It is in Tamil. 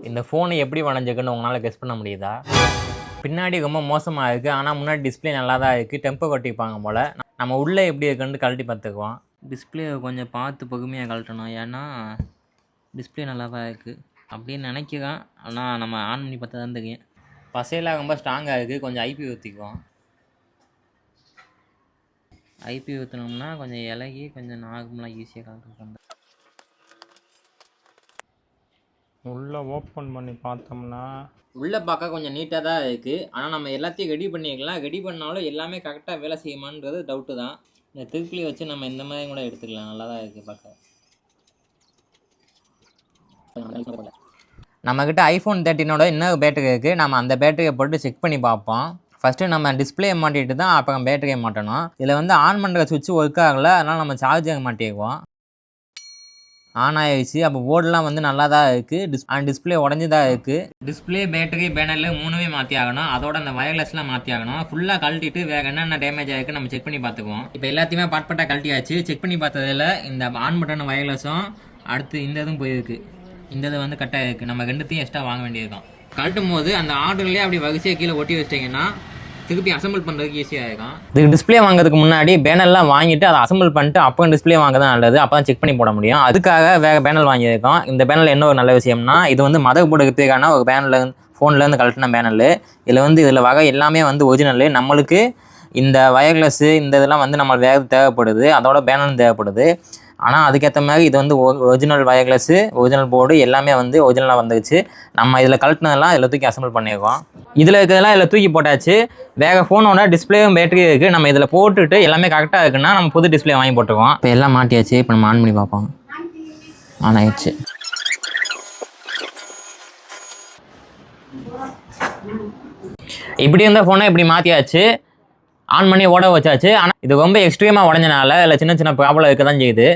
இந்த ஃபோனு எப்படி வளைஞ்சிருக்குன்னு உங்களால் கெஸ் பண்ண முடியுதா? பின்னாடி ரொம்ப மோசமாக இருக்குது, ஆனால் முன்னாடி டிஸ்பிளே நல்லா தான் இருக்குது. டெம்போ கட்டிப்பாங்க போல். நம்ம உள்ளே எப்படி இருக்குன்னு கழட்டி பார்த்துக்குவோம். டிஸ்பிளே கொஞ்சம் பார்த்து பொறுமையாக கழட்டணும், ஏன்னா டிஸ்பிளே நல்லா தான் இருக்குது அப்படின்னு நினைக்கிறேன். ஆனால் நம்ம ஆன் பண்ணி பார்த்தா தான் தெரியும். பசையெல்லாம் ரொம்ப ஸ்ட்ராங்காக இருக்குது. கொஞ்சம் ஐபி ஊற்றிக்குவோம். ஐபி ஊற்றினோம்னா கொஞ்சம் இலகி கொஞ்சம் நார்மலாக ஈஸியாக கழட்டுறோம். உள்ளே ஓப்பன் பண்ணி பார்த்தோம்னா உள்ளே பார்க்க கொஞ்சம் நீட்டாக தான் இருக்குது. ஆனால் நம்ம எல்லாத்தையும் ரெடி பண்ணிக்கலாம். ரெடி பண்ணாலும் எல்லாமே கரெக்டாக வேலை செய்யுமான்றது டவுட்டு தான். இந்த திருப்பிலி வச்சு நம்ம இந்த மாதிரி கூட எடுத்துக்கலாம். நல்லா தான் இருக்குது பார்க்க. நம்மக்கிட்ட iPhone 13 இன்னொரு பேட்டரி இருக்குது. நம்ம அந்த பேட்டரியை போட்டு செக் பண்ணி பார்ப்போம். ஃபஸ்ட்டு நம்ம டிஸ்பிளே மாட்டிட்டு தான் அப்புறம் பேட்டரியை மாட்டணும். இதில் வந்து ஆன் பண்ணுற சுவிட்ச் ஒர்க் ஆகலை, அதனால் நம்ம சார்ஜர் மாட்டிக்குவோம். ஆன் ஆகிடுச்சு. அப்போ போர்டெலாம் வந்து நல்லா தான் இருக்குது. டிஸ்பிளே உடஞ்சி தான் இருக்குது. டிஸ்பிளே, பேட்டரி, பேனரில் மூணுமே மாற்றி ஆகணும். அதோட அந்த வயர்லெஸ்லாம் மாற்றி ஆகணும். ஃபுல்லாக கழட்டிட்டு வேறு என்னென்ன டேமேஜ் ஆகிருக்கு நம்ம செக் பண்ணி பார்த்துக்குவோம். இப்போ எல்லாத்தையுமே பார்ட் கழட்டியாச்சு. செக் பண்ணி பார்த்ததில் இந்த ஆன் பட்டன் வயர்லெஸும் அடுத்து இந்த இதுவும் போயிருக்கு. இந்த இது வந்து கட்டாக இருக்குது. நம்ம ரெண்டுத்தையும் எக்ஸ்ட்ரா வாங்க வேண்டியிருக்கும். கழட்டும் போது அந்த ஆர்டர்லேயே அப்படி வரிசையை கீழே ஒட்டி வச்சிட்டிங்கன்னா திருப்பி அசம்பிள் பண்ணுறதுக்கு ஈஸியாக இருக்கும். இதுக்கு டிஸ்பிளே வாங்குறதுக்கு முன்னாடி பேனர்லாம் வாங்கிட்டு அதை அசம்பிள் பண்ணிட்டு அப்புறம் டிஸ்பிளே வாங்க தான் நல்லது. அப்போ தான் செக் பண்ணி போட முடியும். அதுக்காக வேறு பேனல் வாங்கியிருக்கோம். இந்த பேனல் என்ன ஒரு நல்ல விஷயம்னா, இது வந்து மதர் போர்டுக்கு தேவையான ஒரு பேனல், ஃபோன்லேருந்து கழட்டின பேனல். இதில் வகை எல்லாமே வந்து ஒரிஜினல். நம்மளுக்கு இந்த வயர்லெஸ்ஸு இந்த இதெல்லாம் வந்து நம்ம வேறு தேவைப்படுது, அதோட பேனலும் தேவைப்படுது. ஆனால் அதுக்கேற்ற மாதிரி இது வந்து ஒரிஜினல் வயர்லெஸ்ஸு, ஒரிஜினல் போர்டு எல்லாமே வந்து ஒரிஜினலாக வந்துருச்சு. நம்ம இதில் கழட்டினதெல்லாம் இதில் தூக்கி அசம்பிள் பண்ணியிருக்கோம். இதில் இருக்கிறதெல்லாம் இதில் தூக்கி போட்டாச்சு. வேறு ஃபோனோட டிஸ்பிளேவும் பேட்டரியும் இருக்குது. நம்ம இதில் போட்டுட்டு எல்லாமே கரெக்டாக இருக்குன்னா நம்ம புது டிஸ்பிளே வாங்கி போட்டுருவோம். இப்போ எல்லாம் மாட்டியாச்சு. இப்போ நம்ம ஆன் பண்ணி பார்ப்போம். ஆன் ஆயிடுச்சு. இப்படி இருந்த ஃபோனை இப்படி மாற்றியாச்சு. ஆன் பண்ணி ஓட வச்சாச்சு. ஆனால் இது ரொம்ப எக்ஸ்ட்ரீமாக உடஞ்சனால இல்லை சின்ன சின்ன ப்ராப்ளம் இருக்க தான் செய்யுது.